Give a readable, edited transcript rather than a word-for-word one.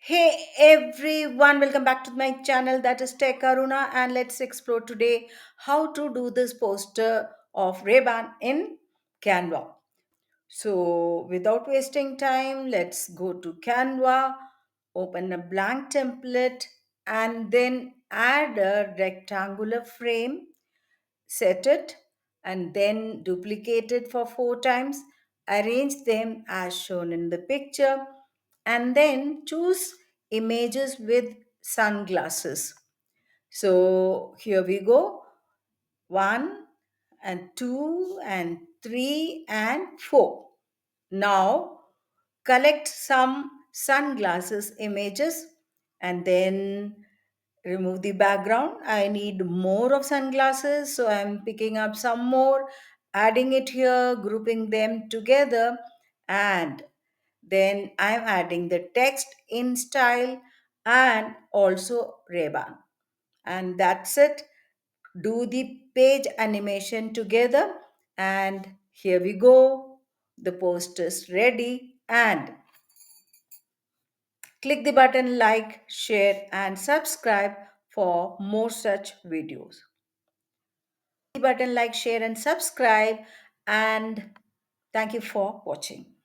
Hey everyone, welcome back to my channel that is Tech Aruna, and let's explore today how to do this poster of Ray-Ban in Canva. So without wasting time, let's go to Canva, open a blank template, and then add a rectangular frame, set it, and then duplicate it for 4 times, arrange them as shown in the picture, and then choose images with sunglasses. So here we go, one and two and three and four. Now collect some sunglasses images and then remove the background. I need more of sunglasses, so I'm picking up some more, adding it here, grouping them together, and then I'm adding the text in style and also Ray-Ban. And that's it. Do the page animation together, and here we go. The post is ready, and click the button like, share, and subscribe for more such videos. The button like, share, and subscribe, and thank you for watching.